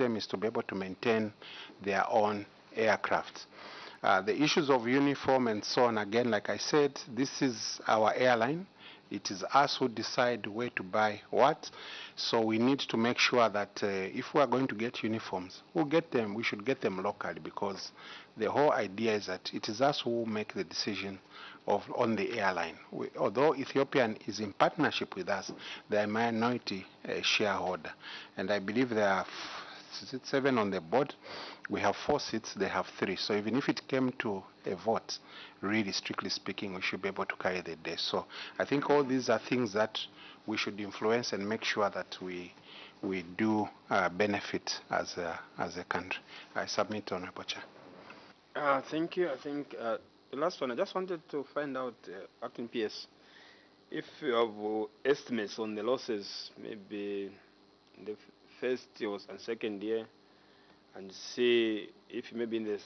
system is to be able to maintain their own aircraft. The issues of uniform and so on, again, like I said, this is our airline. It is us who decide where to buy what. So we need to make sure that if we are going to get uniforms, we'll get them. We should get them locally, because the whole idea is that it is us who make the decision on the airline. Although Ethiopian is in partnership with us, they are a minority shareholder. And I believe there are 7 on the board. We have 4 seats, they have 3. So even if it came to a vote, really strictly speaking, we should be able to carry the day. So I think all these are things that we should influence and make sure that we do benefit as a country. I submit, Honorable Chair. Thank you. I think the last one, I just wanted to find out, Acting PS, if you have estimates on the losses, maybe in the first year and second year, and see if maybe in the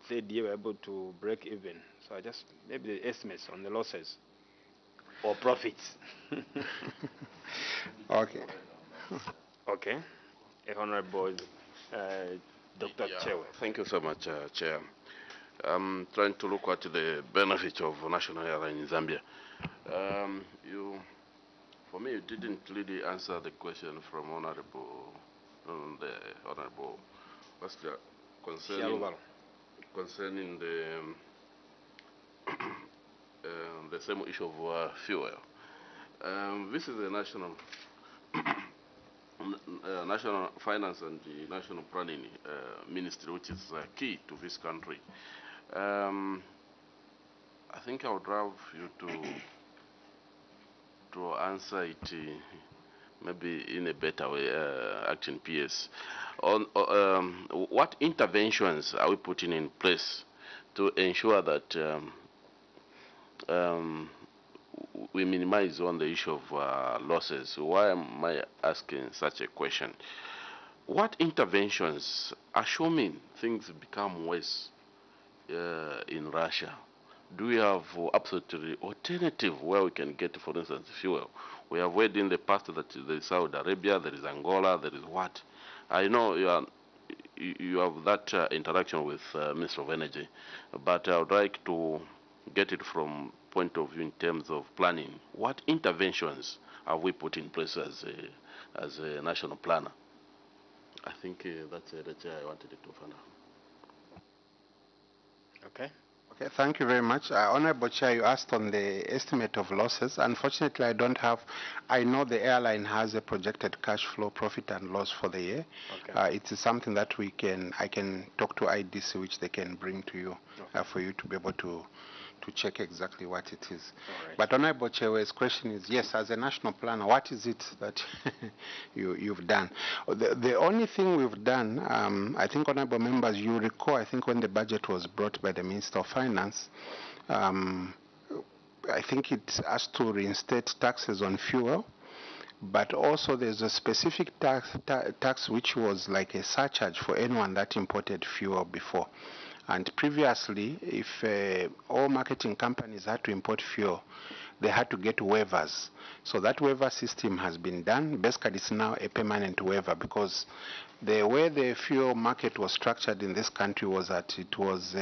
third year we're able to break even. So I just, maybe the estimates on the losses or profits. Okay. Okay. Honorable Dr. Chewe. Thank you so much, Chair. I'm trying to look at the benefit of national airline in Zambia. For me, you didn't really answer the question from the Honorable Pastor concerning the same issue of fuel. This is the national national finance and the national planning ministry, which is key to this country. I think I would love you to answer it maybe in a better way, Acting PS. On what interventions are we putting in place to ensure that we minimize on the issue of losses? Why am I asking such a question? What interventions, assuming things become worse in Russia, do we have absolutely alternative where we can get, for instance, fuel? We have heard in the past that there is Saudi Arabia, there is Angola, there is what? I know you have that interaction with Minister of Energy, but I would like to get it from point of view in terms of planning. What interventions have we put in place as a national planner? I think that's I wanted to find out. Okay. Okay, thank you very much. Honorable Chair, you asked on the estimate of losses. Unfortunately, I don't have. I know the airline has a projected cash flow, profit and loss for the year. Okay. It is something that I can talk to IDC, which they can bring to you, okay, for you to be able to check exactly what it is. Right. But Honorable Chair's question is, yes, as a national planner, what is it that you've done? The only thing we've done, I think, Honorable Members, you recall, I think when the budget was brought by the Minister of Finance, I think it has to reinstate taxes on fuel, but also there's a specific tax which was like a surcharge for anyone that imported fuel before. And previously, if all marketing companies had to import fuel, they had to get waivers. So that waiver system has been done. Basically, it's now a permanent waiver, because the way the fuel market was structured in this country was that it was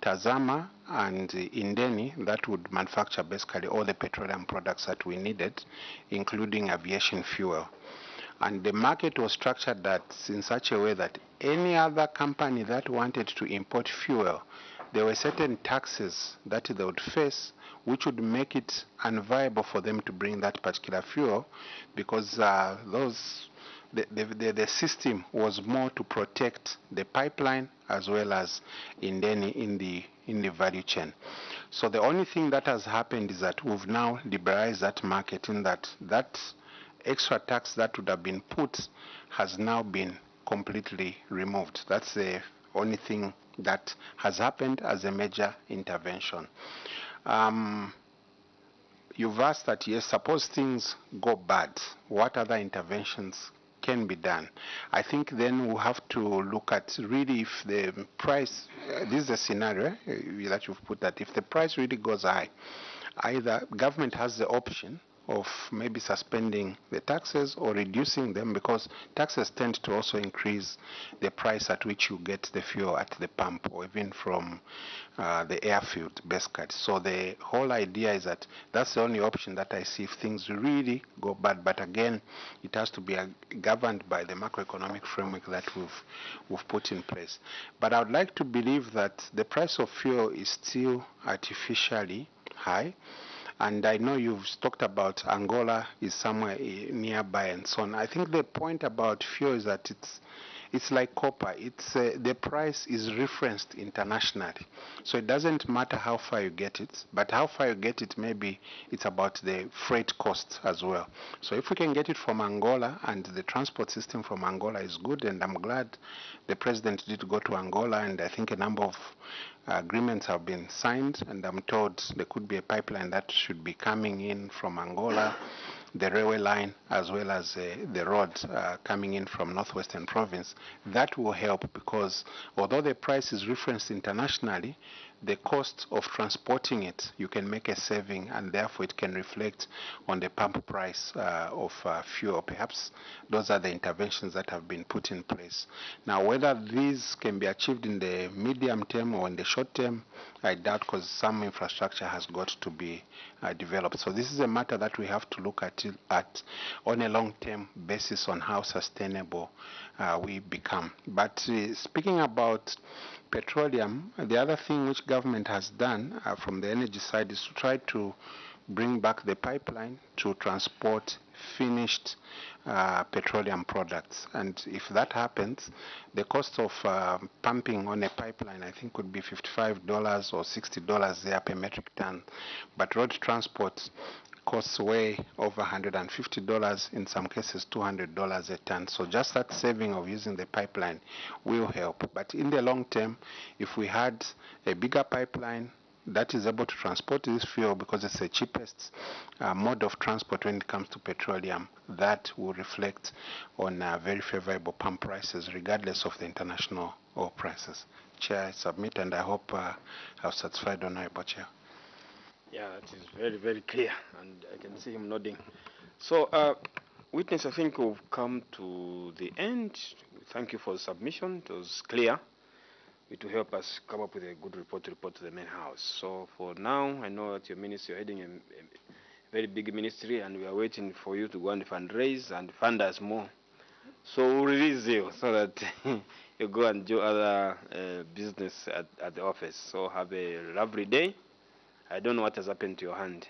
Tazama and Indeni that would manufacture basically all the petroleum products that we needed, including aviation fuel. And the market was structured that in such a way that any other company that wanted to import fuel, there were certain taxes that they would face, which would make it unviable for them to bring that particular fuel, because the system was more to protect the pipeline as well as in the value chain. So the only thing that has happened is that we've now liberalized that market, in that extra tax that would have been put has now been completely removed. That's the only thing that has happened as a major intervention. You've asked that, yes, suppose things go bad, what other interventions can be done? I think then we'll have to look at really if the price, this is a scenario that you've put, that if the price really goes high, either government has the option of maybe suspending the taxes or reducing them, because taxes tend to also increase the price at which you get the fuel at the pump or even from the airfield basket. So the whole idea is that that's the only option that I see if things really go bad. But again, it has to be governed by the macroeconomic framework that we've put in place. But I would like to believe that the price of fuel is still artificially high. And I know you've talked about Angola is somewhere nearby and so on. I think the point about fuel is that it's like copper. The price is referenced internationally. So it doesn't matter how far you get it, but how far you get it, maybe it's about the freight cost as well. So if we can get it from Angola, and the transport system from Angola is good, and I'm glad the president did go to Angola, and I think a number of agreements have been signed, and I'm told there could be a pipeline that should be coming in from Angola, the railway line, as well as the road coming in from Northwestern Province. That will help, because although the price is referenced internationally, the cost of transporting it, you can make a saving, and therefore it can reflect on the pump price of fuel. Perhaps those are the interventions that have been put in place. Now, whether these can be achieved in the medium term or in the short term, I doubt, because some infrastructure has got to be developed. So this is a matter that we have to look at on a long-term basis on how sustainable we become. But speaking about petroleum, the other thing which government has done from the energy side is to try to bring back the pipeline to transport finished petroleum products. And if that happens, the cost of pumping on a pipeline, I think, would be $55 or $60 there per metric ton. But road transport costs way over $150, in some cases $200 a ton. So just that saving of using the pipeline will help. But in the long term, if we had a bigger pipeline that is able to transport this fuel, because it's the cheapest mode of transport when it comes to petroleum, that will reflect on very favorable pump prices regardless of the international oil prices. Chair, I submit, and I hope I've satisfied Honorable Chair. Yeah, that is very, very clear, and I can see him nodding. So, witness, I think we've come to the end. Thank you for the submission. It was clear. It will help us come up with a good report to the main house. So for now, I know that your ministry, you're heading a very big ministry, and we are waiting for you to go and fundraise and fund us more. So we'll release you so that you go and do other business at the office. So have a lovely day. I don't know what has happened to your hand.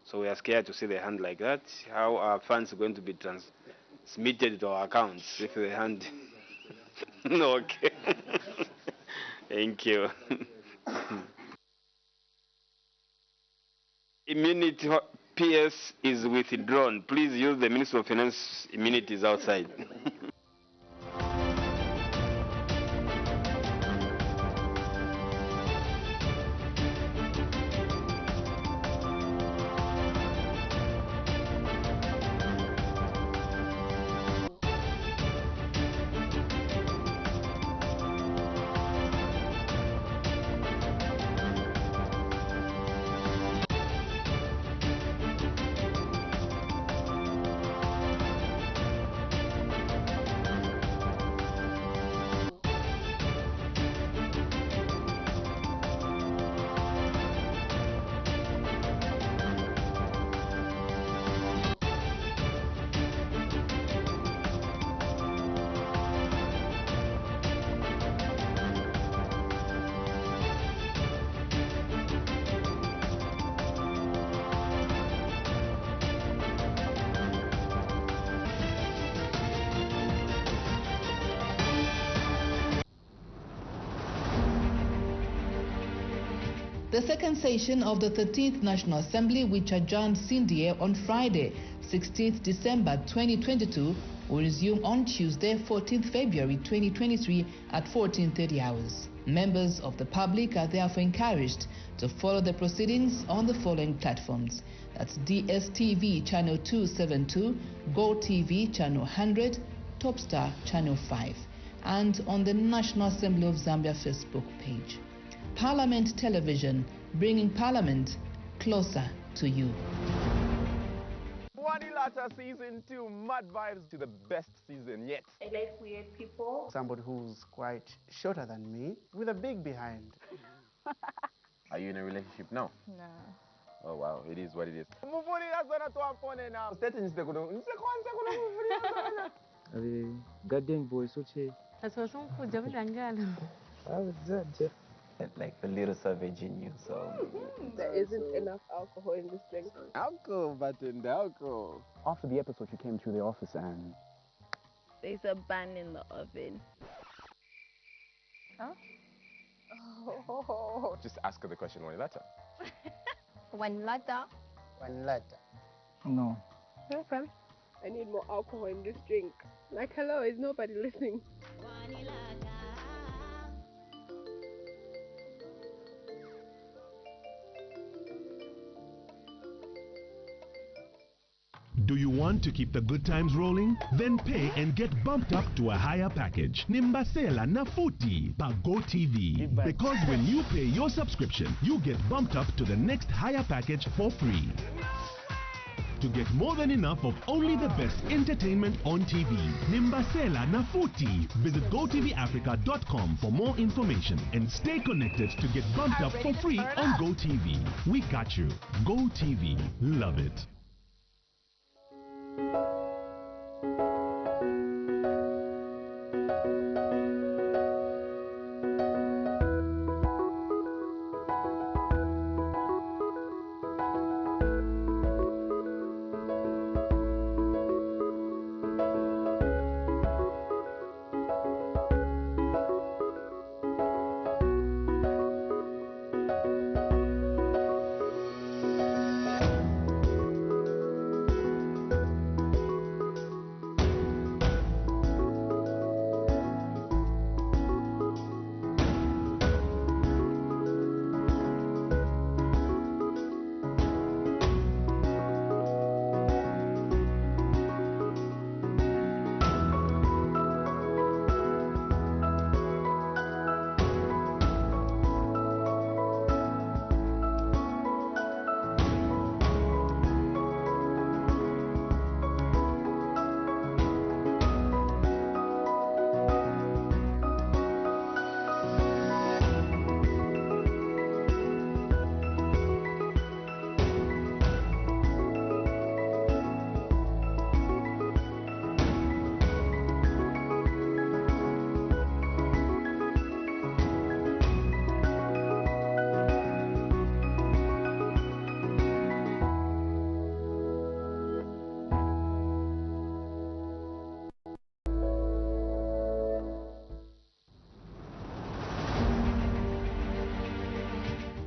So we are scared to see the hand like that. How are funds going to be transmitted to our accounts if the hand... No, okay. Thank you. Immunity PS is withdrawn. Please use the Minister of Finance immunities outside. The second session of the 13th National Assembly, which adjourned Sindia on Friday, 16th December 2022, will resume on Tuesday, 14th February 2023 at 14:30 hours. Members of the public are therefore encouraged to follow the proceedings on the following platforms. That's DSTV Channel 272, GoTV Channel 100, Topstar Channel 5, and on the National Assembly of Zambia Facebook page. Parliament Television, bringing Parliament closer to you. Latter Season 2, mad vibes to the best season yet. I like weird people. Somebody who's quite shorter than me, with a big behind. Are you in a relationship now? No. Oh wow, it is what it is. Guardian voice, okay. Like the little savage in you, so. There isn't enough alcohol in this drink. Alcohol, button, the alcohol. After the episode, you came to the office and... There's a bun in the oven. Huh? Oh. Just ask her the question one later. One later. One later. No. Okay. I need more alcohol in this drink. Like, hello, is nobody listening? Do you want to keep the good times rolling? Then pay and get bumped up to a higher package. Nimbasela Nafuti pa GoTV. Because when you pay your subscription, you get bumped up to the next higher package for free. To get more than enough of only the best entertainment on TV. Nimbasela Nafuti. Visit GoTVAfrica.com for more information and stay connected to get bumped up for free on GoTV. We got you. GoTV. Love it.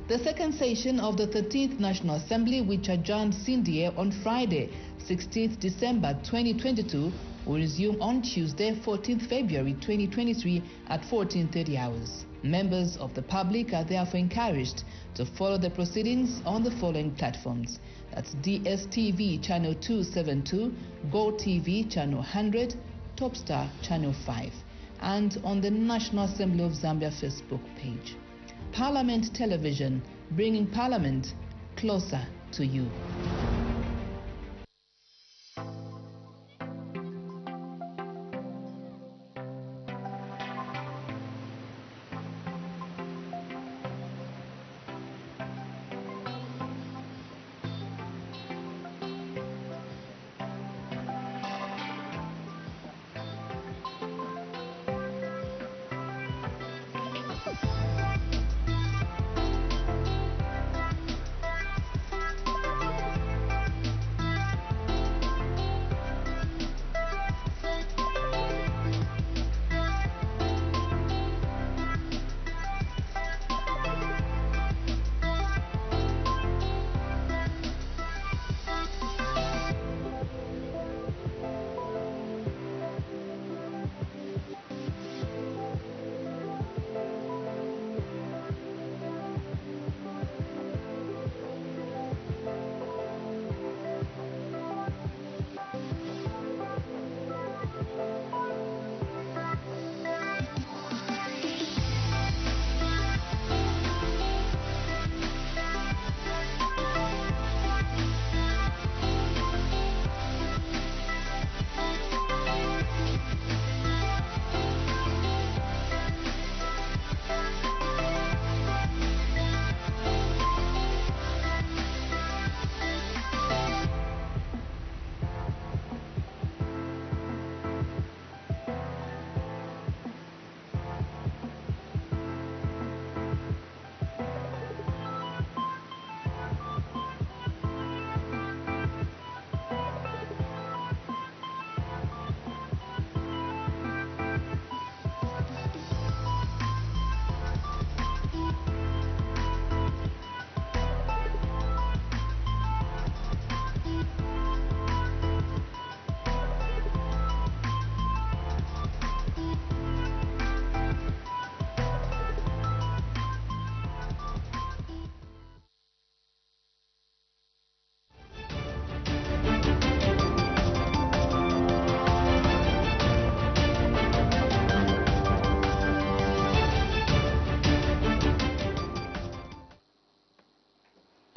The second session of the 13th National Assembly, which adjourned Cindy on Friday, 16th December 2022, will resume on Tuesday, 14th February 2023 at 14:30 hours. Members of the public are therefore encouraged to follow the proceedings on the following platforms. That's DSTV Channel 272, GoTV Channel 100, Topstar Channel 5, and on the National Assembly of Zambia Facebook page. Parliament Television, bringing Parliament closer to you.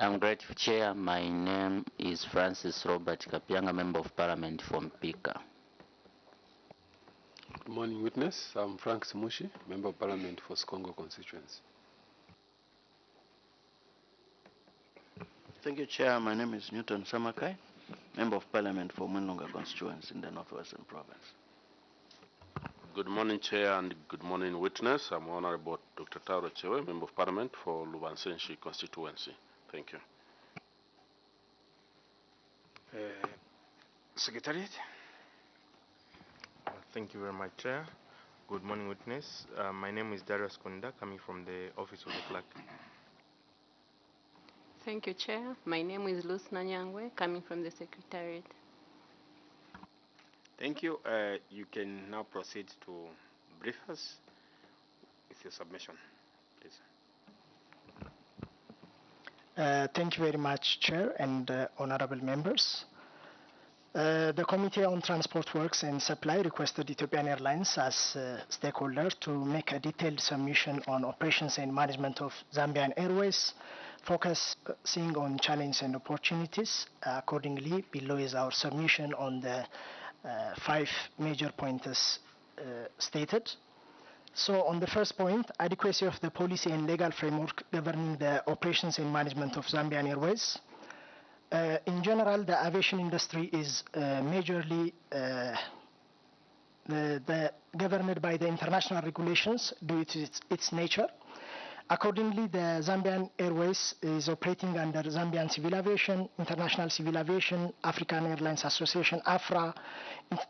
I'm grateful, Chair. My name is Francis Robert Kapianga, Member of Parliament from Pika. Good morning, witness. I'm Frank Simushi, Member of Parliament for Skongo constituency. Thank you, Chair. My name is Newton Samakai, Member of Parliament for Mwinlonga constituency in the Northwestern Province. Good morning, Chair, and good morning, witness. I'm Honorable Dr. Taro Chewe, Member of Parliament for Lubansenshi constituency. Thank you. Secretariat. Thank you very much, Chair. Good morning, witness. My name is Darius Kunda, coming from the Office of the Clerk. Thank you, Chair. My name is Luz Nanyangwe, coming from the Secretariat. Thank you. You can now proceed to brief us with your submission, please. Thank you very much, Chair and honorable members. The Committee on Transport Works and Supply requested Ethiopian Airlines as stakeholder to make a detailed submission on operations and management of Zambian Airways, focusing on challenges and opportunities. Accordingly, below is our submission on the 5 major points stated. So on the first point, adequacy of the policy and legal framework governing the operations and management of Zambian Airways. In general, the aviation industry is majorly governed by the international regulations due to its nature. Accordingly, the Zambian Airways is operating under Zambian Civil Aviation, International Civil Aviation, African Airlines Association, AFRA,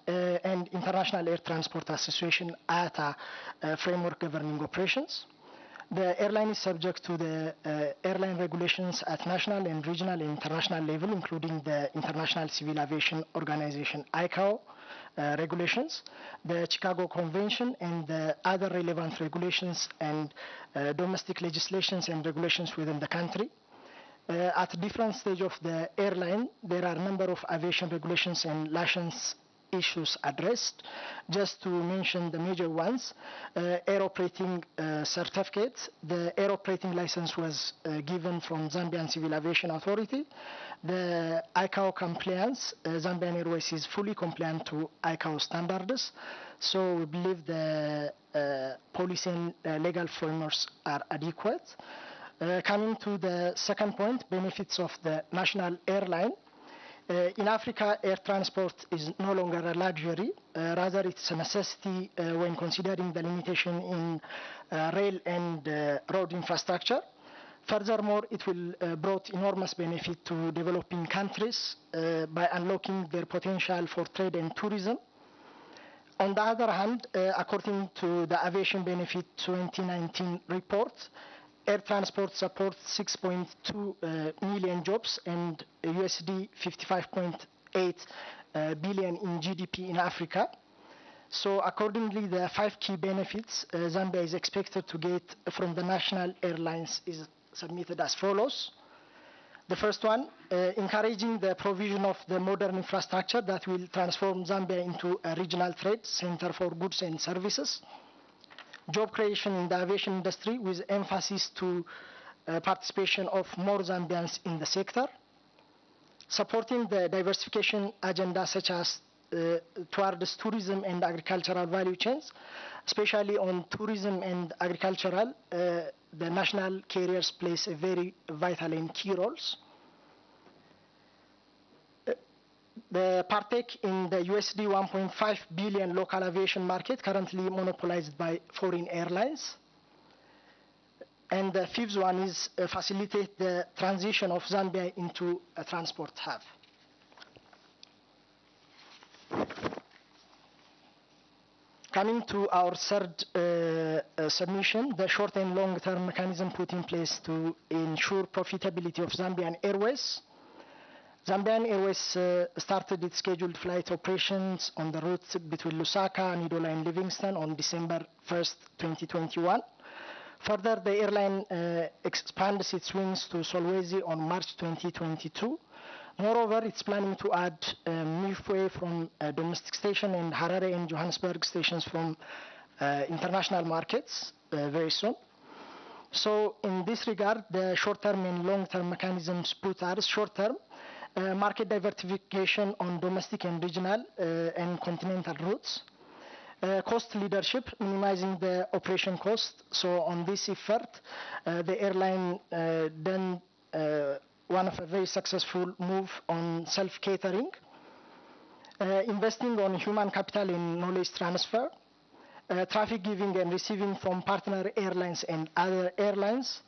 and International Air Transport Association, ATA, framework governing operations. The airline is subject to the airline regulations at national and regional and international level, including the International Civil Aviation Organization, ICAO, regulations, the Chicago Convention, and the other relevant regulations and domestic legislations and regulations within the country. At different stage of the airline, there are a number of aviation regulations and license issues addressed. Just to mention the major ones, air operating certificate. The air operating license was given from Zambian Civil Aviation Authority. The ICAO compliance, Zambian Airways is fully compliant to ICAO standards. So we believe the policy and legal frameworks are adequate. Coming to the second point, benefits of the national airline. In Africa, air transport is no longer a luxury, rather it's a necessity when considering the limitation in rail and road infrastructure. Furthermore, it will brought enormous benefit to developing countries by unlocking their potential for trade and tourism. On the other hand, according to the Aviation Benefit 2019 report, air transport supports 6.2 million jobs and USD 55.8 billion in GDP in Africa. So accordingly, the 5 key benefits Zambia is expected to get from the national airlines is submitted as follows. The first one, encouraging the provision of the modern infrastructure that will transform Zambia into a regional trade center for goods and services. Job creation in the aviation industry with emphasis to participation of more Zambians in the sector. Supporting the diversification agenda such as towards tourism and agricultural value chains, especially on tourism and agricultural, the national carriers plays a very vital and key roles. The partake in the USD 1.5 billion local aviation market currently monopolized by foreign airlines. And the fifth one is facilitate the transition of Zambia into a transport hub. Coming to our third submission, the short and long-term mechanism put in place to ensure profitability of Zambian Airways. Zambian Airways started its scheduled flight operations on the route between Lusaka, Nidola, and Livingston on December 1st, 2021. Further, the airline expands its wings to Solwezi on March 2022. Moreover, it's planning to add Mifwe from domestic station and Harare and Johannesburg stations from international markets very soon. So in this regard, the short-term and long-term mechanisms put are short-term, market diversification on domestic and regional and continental routes. Cost leadership, minimizing the operation cost. So on this effort, the airline done one of a very successful move on self-catering. Investing on human capital in knowledge transfer. Traffic giving and receiving from partner airlines and other airlines,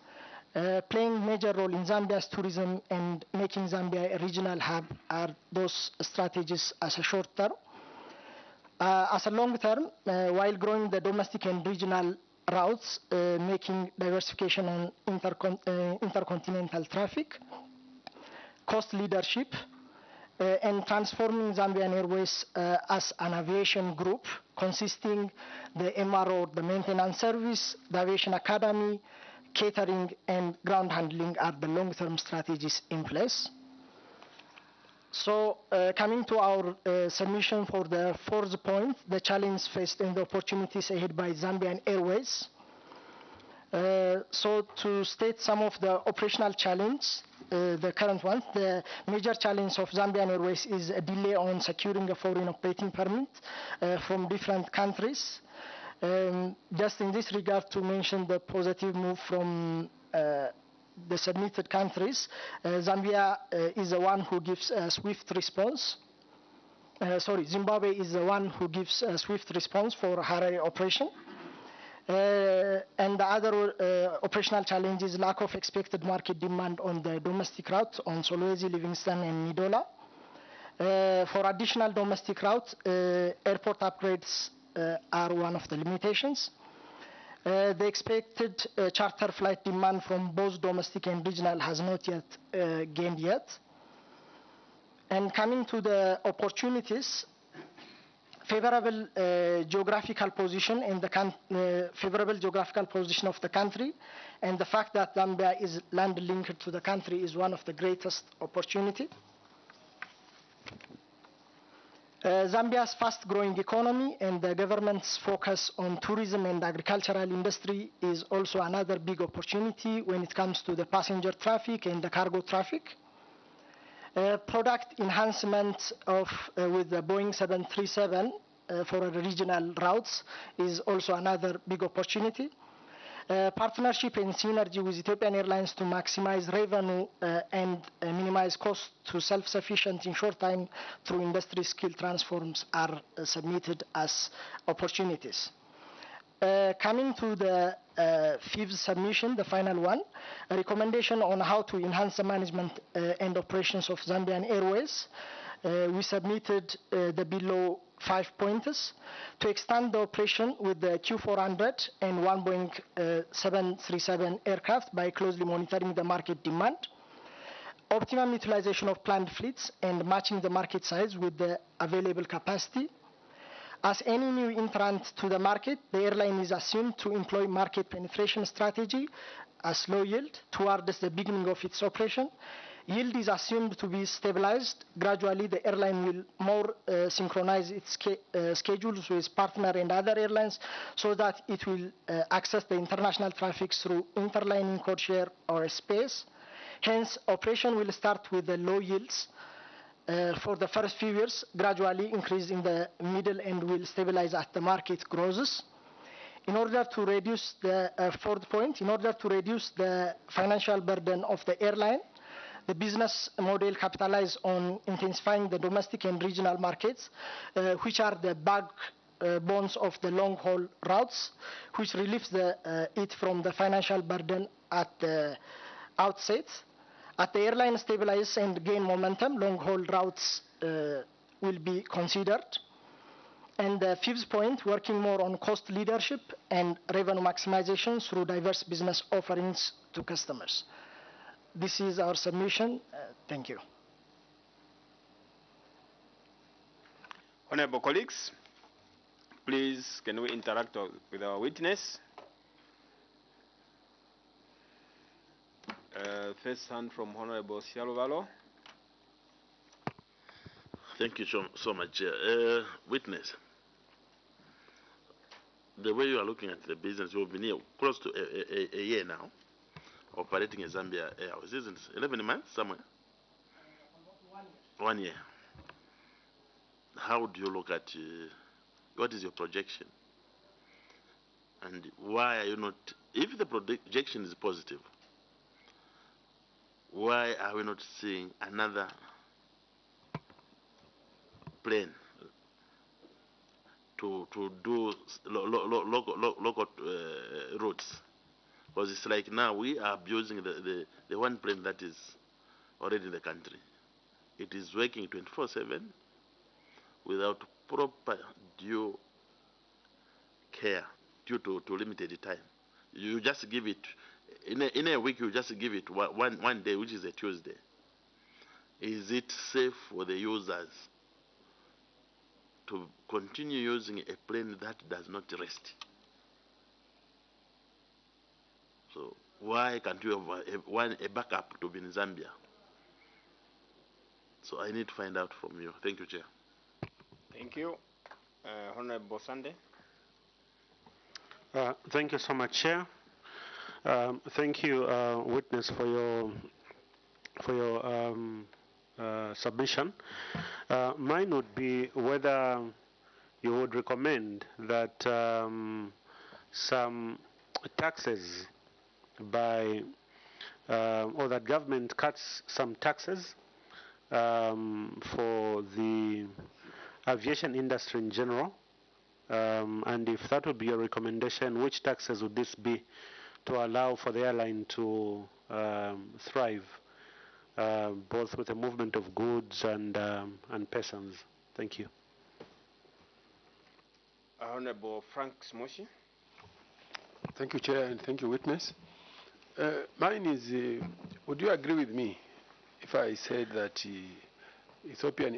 playing major role in Zambia's tourism and making Zambia a regional hub are those strategies as a short term. As a long term, while growing the domestic and regional routes, making diversification on intercontinental traffic, cost leadership, and transforming Zambian Airways as an aviation group consisting the MRO, the maintenance service, the aviation academy, catering, and ground handling are the long-term strategies in place. So coming to our submission for the fourth point, the challenge faced and the opportunities ahead by Zambian Airways. So to state some of the operational challenges, the current one, the major challenge of Zambian Airways is a delay on securing a foreign operating permit from different countries. Just in this regard to mention the positive move from the submitted countries, Zambia is the one who gives a swift response. Zimbabwe is the one who gives a swift response for Harare operation. And the other operational challenge is lack of expected market demand on the domestic route on Solwezi, Livingston, and Nidola. For additional domestic route, airport upgrades are one of the limitations. The expected charter flight demand from both domestic and regional has not yet gained yet. And coming to the opportunities, favorable geographical position in the favorable geographical position of the country, and the fact that Zambia is land linked to the country is one of the greatest opportunity. Zambia's fast-growing economy and the government's focus on tourism and agricultural industry is also another big opportunity when it comes to the passenger traffic and the cargo traffic. Product enhancement with the Boeing 737 for regional routes is also another big opportunity. Partnership and synergy with Ethiopian Airlines to maximize revenue and minimize cost to self-sufficient in short time through industry skill transforms are submitted as opportunities. Coming to the fifth submission, the final one, a recommendation on how to enhance the management and operations of Zambian Airways. We submitted the below 5 pointers to extend the operation with the Q400 and one Boeing 737 aircraft by closely monitoring the market demand, optimum utilization of planned fleets and matching the market size with the available capacity. As any new entrant to the market, the airline is assumed to employ market penetration strategy as low yield towards the beginning of its operation. Yield is assumed to be stabilized. Gradually, the airline will more synchronize its schedules with partner and other airlines so that it will access the international traffic through interlining codeshare or space. Hence, operation will start with the low yields for the first few years, gradually increase in the middle and will stabilize as the market grows. In order to reduce the fourth point, in order to reduce the financial burden of the airline, the business model capitalizes on intensifying the domestic and regional markets, which are the backbones of the long-haul routes, which relieves it from the financial burden at the outset. As the airline stabilizes and gain momentum, long-haul routes will be considered. And the fifth point, working more on cost leadership and revenue maximization through diverse business offerings to customers. This is our submission. Thank you. Honorable colleagues, please can we interact with our witness? First hand from Honorable Sialovalo. Thank you so much. Witness, the way you are looking at the business, you've been here close to a year now, operating a Zambia Airways, isn't it? 11 months somewhere? 1 year. How do you look at, what is your projection? And why are you not, if the projection is positive, why are we not seeing another plane to do local routes? Because it's like now we are abusing the one plane that is already in the country. It is working 24/7 without proper due care due to limited time. You just give it, in a week you just give it one day, which is a Tuesday. Is it safe for the users to continue using a plane that does not rest? So why can't you have a backup to be in Zambia? So I need to find out from you. Thank you, Chair. Thank you. Honorable Sunday. Thank you so much, Chair. Thank you, witness, for your submission. Mine would be whether you would recommend that some taxes or that government cuts some taxes for the aviation industry in general, and if that would be your recommendation, which taxes would this be to allow for the airline to thrive, both with the movement of goods and persons? Thank you. Honorable Frank Smoshi. Thank you, Chair, and thank you, witness. Mine is, would you agree with me if I said that the Ethiopian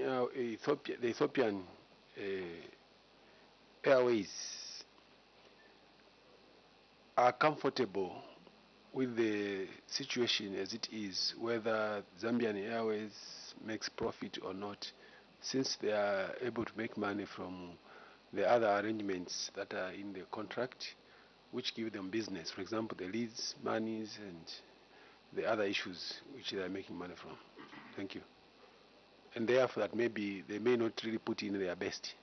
Airways are comfortable with the situation as it is, whether Zambian Airways makes profit or not, since they are able to make money from the other arrangements that are in the contract, which give them business, for example, the lease monies and the other issues which they are making money from. Thank you. And therefore that maybe they may not really put in their best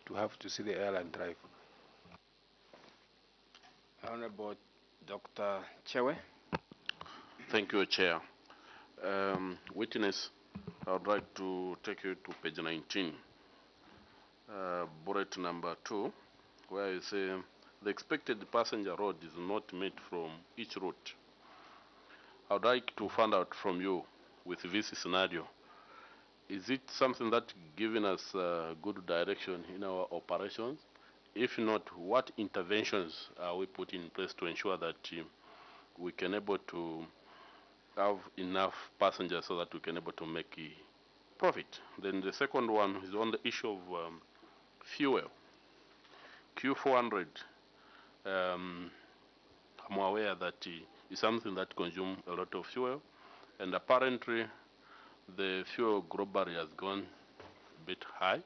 to have to see the airline thrive. Honorable Dr. Chewe. Thank you, Chair. Witness, I would like to take you to page 19, bullet number 2, where you say the expected passenger load is not met from each route. I would like to find out from you, with this scenario, is it something that giving us good direction in our operations? If not, what interventions are we putting in place to ensure that we can able to have enough passengers so that we can able to make a profit? Then the second one is on the issue of fuel. Q400, I'm aware that is something that consumes a lot of fuel, and apparently the fuel globally has gone a bit high.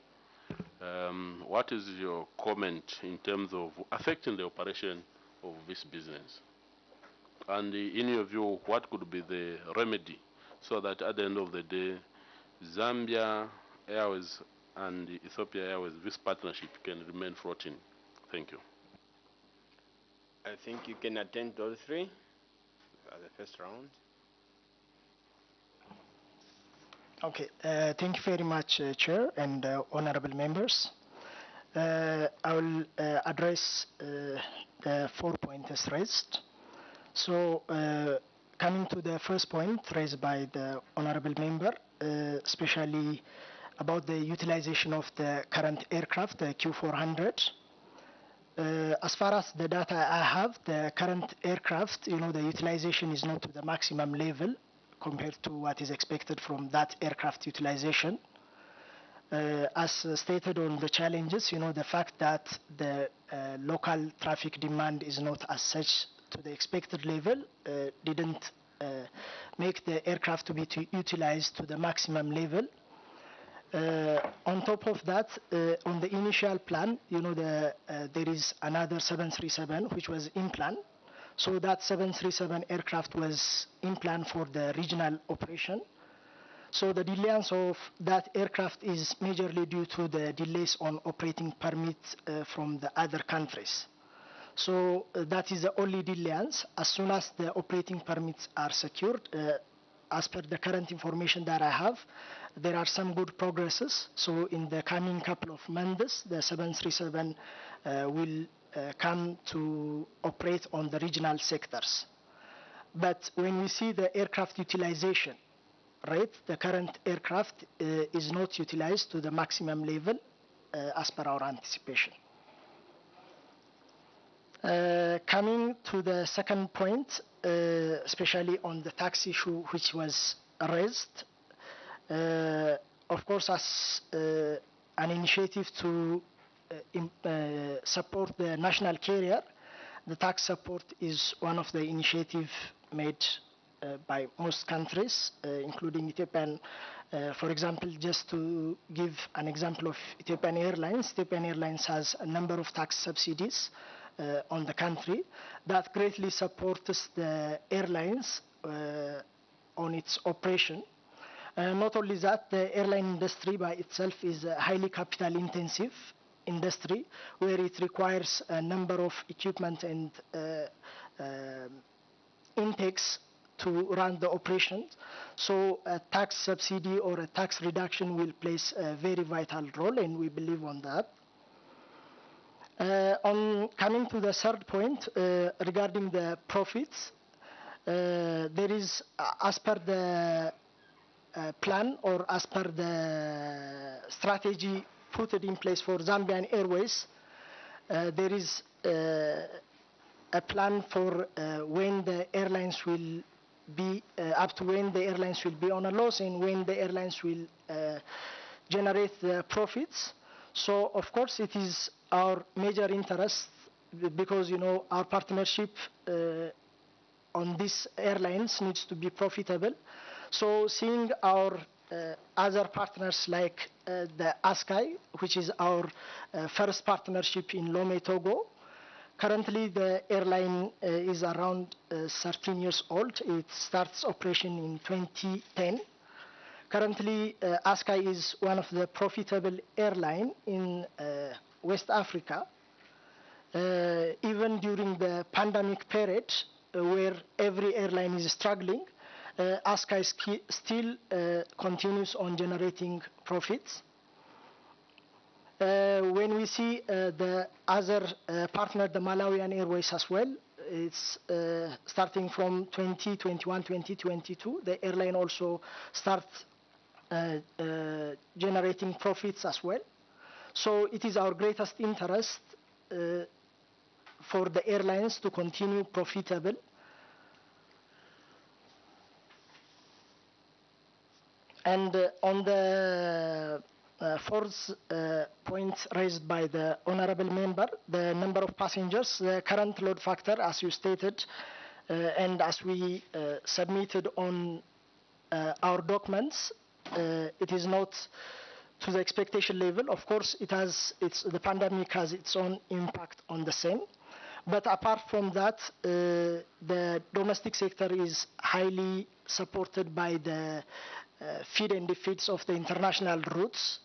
What is your comment in terms of affecting the operation of this business? And in your view, what could be the remedy so that at the end of the day, Zambia Airways and Ethiopia Airways, this partnership can remain floating? Thank you. I think you can attend to all three at the first round. Okay, thank you very much, Chair and honorable members. I will address the 4 points raised. So, coming to the first point raised by the honorable member, especially about the utilization of the current aircraft, the Q400. As far as the data I have, the current aircraft, the utilization is not to the maximum level compared to what is expected from that aircraft utilization. As stated on the challenges, the fact that the local traffic demand is not as such to the expected level didn't make the aircraft to be utilized to the maximum level. On top of that, on the initial plan, there is another 737 which was in plan. So that 737 aircraft was in plan for the regional operation. So the delays of that aircraft is majorly due to the delays on operating permits from the other countries. So that is the only delays. As soon as the operating permits are secured, as per the current information that I have, there are some good progresses. So in the coming couple of months, the 737 will come to operate on the regional sectors. But when we see the aircraft utilization rate, the current aircraft is not utilized to the maximum level as per our anticipation. Coming to the second point, especially on the tax issue which was raised, of course, as an initiative to support the national carrier, the tax support is one of the initiatives made by most countries, including Ethiopian. For example, just to give an example of Ethiopian Airlines, Ethiopian Airlines has a number of tax subsidies on the country that greatly supports the airlines on its operation. Not only that, the airline industry by itself is a highly capital intensive industry where it requires a number of equipment and intakes to run the operations. So a tax subsidy or a tax reduction will play a very vital role, and we believe on that. On coming to the third point regarding the profits, there is, as per the plan or as per the strategy put in place for Zambian Airways, there is a plan for when the airlines will be up to when the airlines will be on a loss and when the airlines will generate the profits. So of course it is our major interest because our partnership on these airlines needs to be profitable. So seeing our other partners like the ASCAI, which is our first partnership in Lomé, Togo. Currently, the airline is around 13 years old. It starts operation in 2010. Currently, ASCAI is one of the profitable airline in West Africa. Even during the pandemic period, where every airline is struggling, ASCAI still continues on generating profits. When we see the other partner, the Malawian Airways as well, it's starting from 2021, 2022, the airline also starts generating profits as well. So it is our greatest interest for the airlines to continue profitable. And on the fourth point raised by the honorable member, the number of passengers, the current load factor, as you stated, and as we submitted on our documents, it is not to the expectation level. Of course, the pandemic has its own impact on the same. But apart from that, the domestic sector is highly supported by the feed and defeats of the international routes.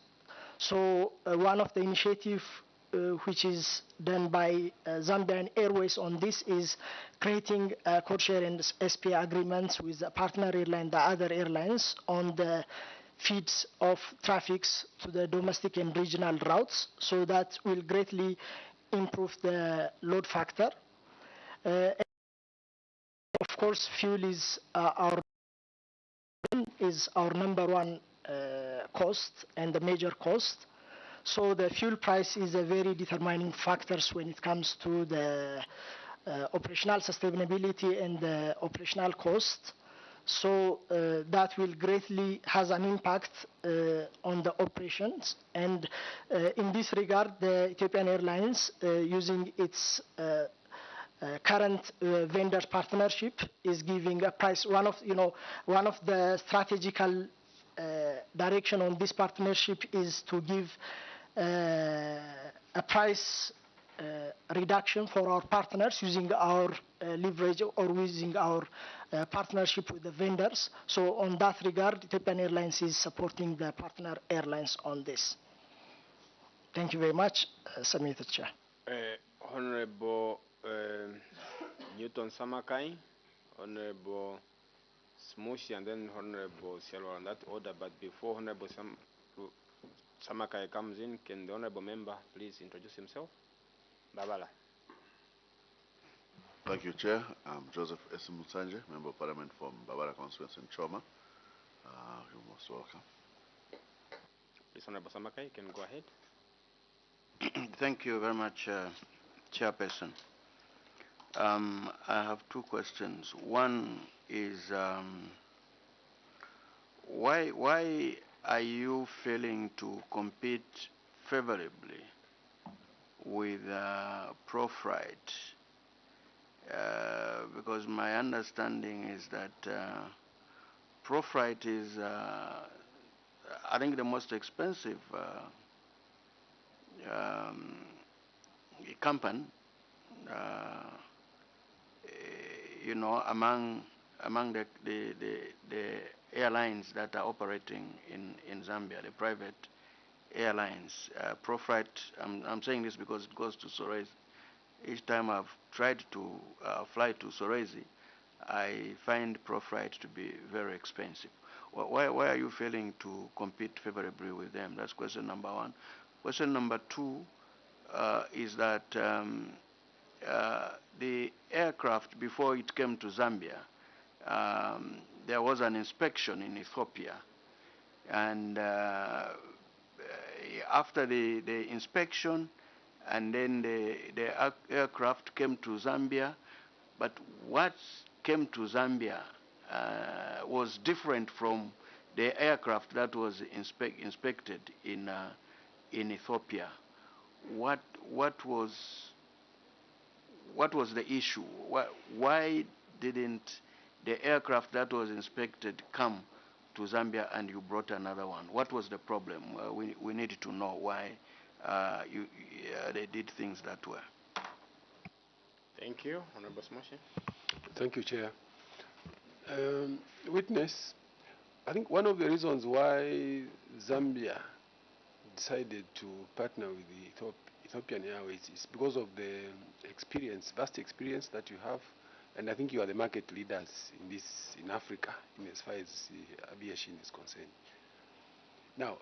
So one of the initiatives which is done by Zambian Airways on this is creating codeshare and SPA agreements with the partner airline, the other airlines, on the feeds of traffics to the domestic and regional routes. So that will greatly improve the load factor. Of course, fuel is our number one cost and the major cost. So the fuel price is a very determining factor when it comes to the operational sustainability and the operational cost. So that will greatly has an impact on the operations. And in this regard, the Ethiopian Airlines, using its current vendor partnership, is giving a price. One of the strategical direction on this partnership is to give a price reduction for our partners using our leverage or using our partnership with the vendors. So on that regard, Ethiopian Airlines is supporting the partner airlines on this. Thank you very much, Submitted Chair. Honorable Newton Samakai, Honorable Smushi, and then Honorable Cielo in that order. But before Honorable Samakai comes in, can the Honorable member please introduce himself? Babala. Thank you, Chair. I'm Joseph Esimusanje, Member of Parliament from Babala constituency in Choma. You're most welcome. Please, Honorable Samakai, you can go ahead. Thank you very much, Chairperson. I have two questions. One is why are you failing to compete favorably with Proflight? Because my understanding is that Proflight is, I think, the most expensive company, you know, among the airlines that are operating in Zambia, the private airlines. Proflight, I'm saying this because it goes to Sorezi. Each time I've tried to fly to Sorezi, I find Proflight to be very expensive. Why are you failing to compete favorably with them? That's question number one. Question number two is that the aircraft, before it came to Zambia, there was an inspection in Ethiopia. And after the inspection, and then the aircraft came to Zambia, but what came to Zambia was different from the aircraft that was inspected in Ethiopia. What was the issue? Why didn't the aircraft that was inspected come to Zambia and you brought another one? What was the problem? We need to know why they did things that way. Thank you, Honorable Smoshi. Thank you, Chair. Witness, I think one of the reasons why Zambia decided to partner with the Ethiopian Airways is because of the vast experience that you have, and I think you are the market leaders in Africa, as far as aviation is concerned. Now,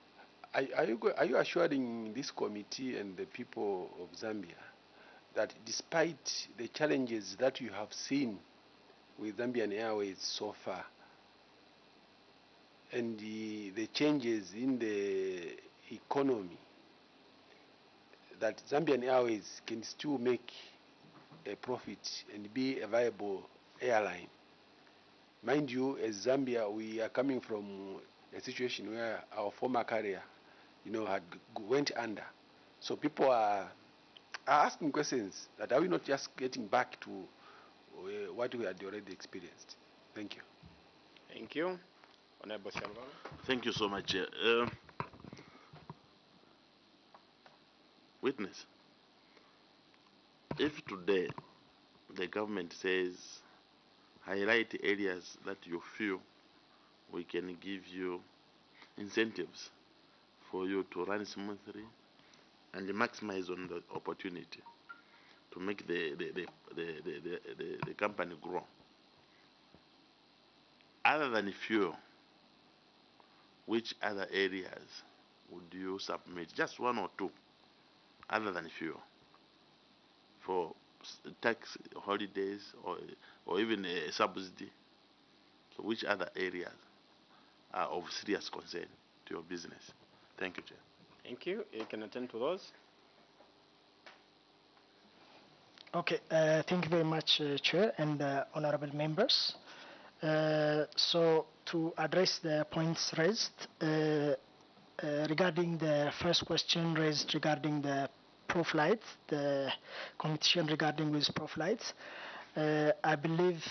are you assuring this committee and the people of Zambia that despite the challenges that you have seen with Zambian Airways so far, and the changes in the economy, that Zambian Airways can still make a profit and be a viable airline? Mind you, as Zambia, we are coming from a situation where our former carrier, had went under. So people are asking questions that are we not just getting back to what we had already experienced? Thank you. Thank you. Honorable Salva. Thank you so much. Witness, if today the government says highlight areas that you feel we can give you incentives for you to run smoothly and maximize on the opportunity to make the company grow, other than fuel, which other areas would you submit? Just one or two, other than fuel, for tax holidays or even a subsidy. So which other areas are of serious concern to your business? Thank you, Chair. Thank you. You can attend to those. Okay, thank you very much, Chair and honorable members. So to address the points raised, regarding the first question raised regarding the Proflight, the competition regarding with Proflight, I believe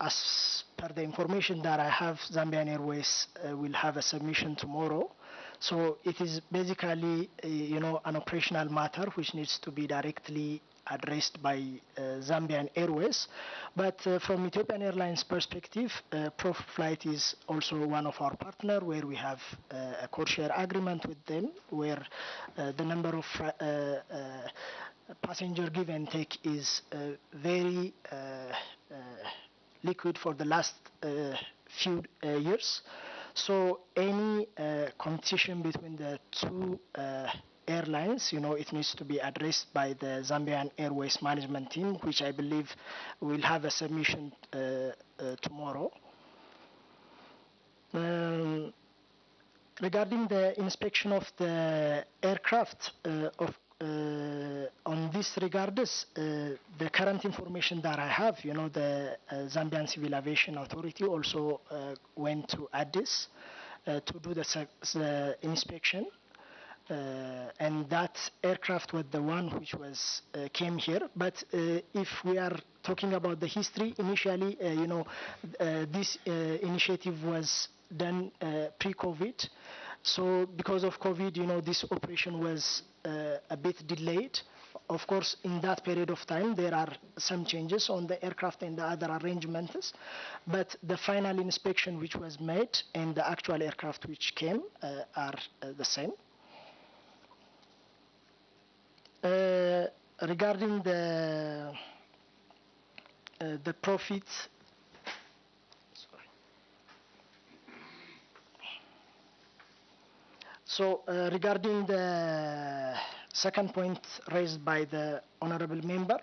as per the information that I have, Zambian Airways will have a submission tomorrow. So it is basically, an operational matter which needs to be directly addressed by Zambian Airways. But from Ethiopian Airlines perspective, ProFlight is also one of our partners where we have a code-share agreement with them where the number of passenger give and take is very liquid for the last few years. So any competition between the two airlines, it needs to be addressed by the Zambian Airways management team, which I believe will have a submission tomorrow. Regarding the inspection of the aircraft, on this regards, the current information that I have, the Zambian Civil Aviation Authority also went to Addis to do the inspection. And that aircraft was the one which was came here. But if we are talking about the history, initially, this initiative was done pre-COVID. So because of COVID, this operation was a bit delayed. Of course, in that period of time, there are some changes on the aircraft and the other arrangements, but the final inspection which was made and the actual aircraft which came are the same. Regarding the profits, so regarding the second point raised by the honorable member,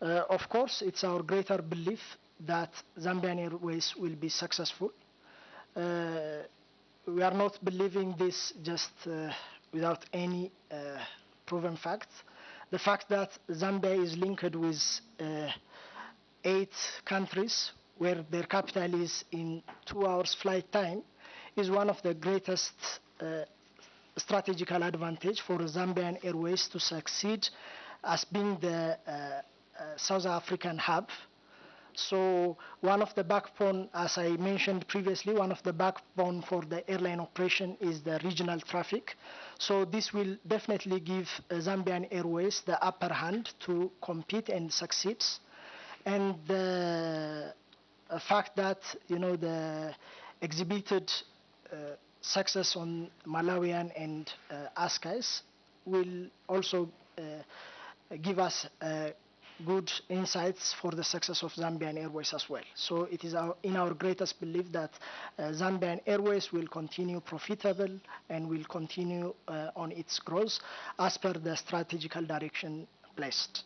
of course, it's our greater belief that Zambian Airways will be successful. We are not believing this just without any proven facts. The fact that Zambia is linked with 8 countries where their capital is in 2 hours flight time is one of the greatest strategical advantage for Zambian Airways to succeed as being the South African hub. So one of the backbone, as I mentioned previously, one of the backbone for the airline operation is the regional traffic. So this will definitely give Zambian Airways the upper hand to compete and succeed. And the fact that, the exhibited success on Malawian and ASCIIs will also give us good insights for the success of Zambian Airways as well. So it is in our greatest belief that Zambian Airways will continue profitable and will continue on its growth as per the strategical direction placed.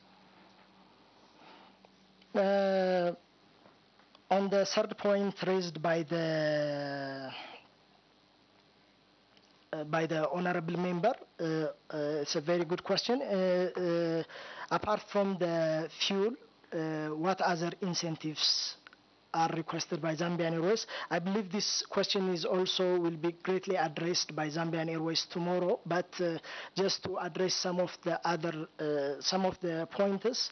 On the third point raised by the honorable member, it's a very good question. Apart from the fuel, what other incentives are requested by Zambian Airways? I believe this question is also will be greatly addressed by Zambian Airways tomorrow. But just to address some of the other, some of the pointers,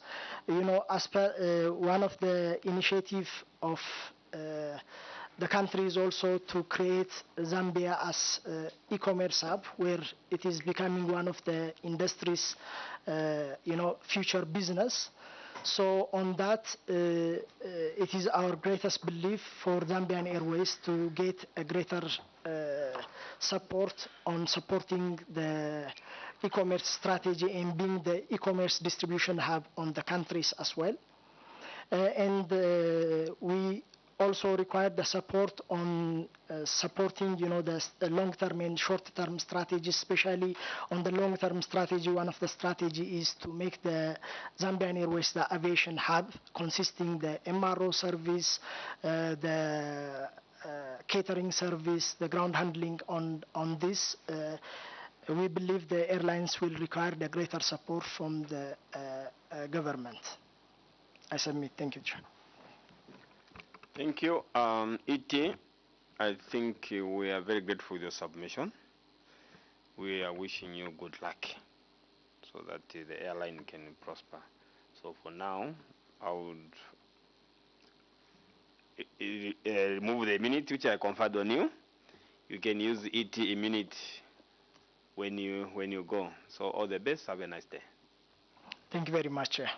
as per one of the initiative of the country is also to create Zambia as e-commerce hub, where it is becoming one of the industry's, future business. So on that, it is our greatest belief for Zambian Airways to get a greater support on supporting the e-commerce strategy and being the e-commerce distribution hub on the countries as well. And we also require the support on supporting, the long-term and short-term strategies, especially on the long-term strategy. One of the strategy is to make the Zambian Airways the aviation hub, consisting the MRO service, the catering service, the ground handling on this. We believe the airlines will require the greater support from the government. I submit. Thank you, Chair. Thank you. E.T., I think we are very grateful for your submission. We are wishing you good luck so that the airline can prosper. So for now, I would remove the immunity which I conferred on you. You can use ET immunity when you go. So all the best. Have a nice day. Thank you very much, Chair.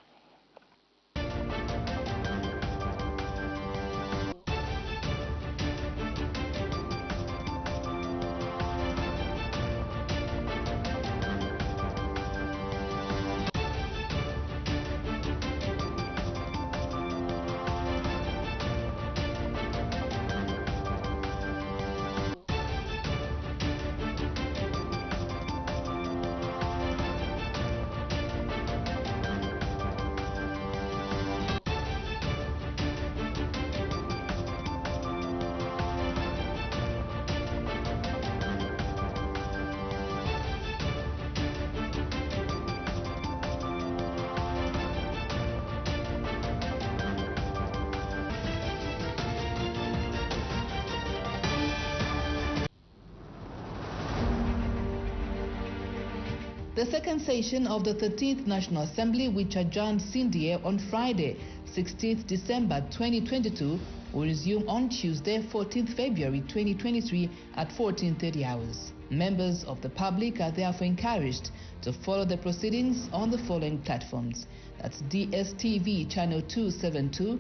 The second session of the 13th National Assembly, which adjourned Cindy on Friday, 16th December 2022, will resume on Tuesday, 14th February 2023 at 14:30 hours. Members of the public are therefore encouraged to follow the proceedings on the following platforms. That's DSTV Channel 272,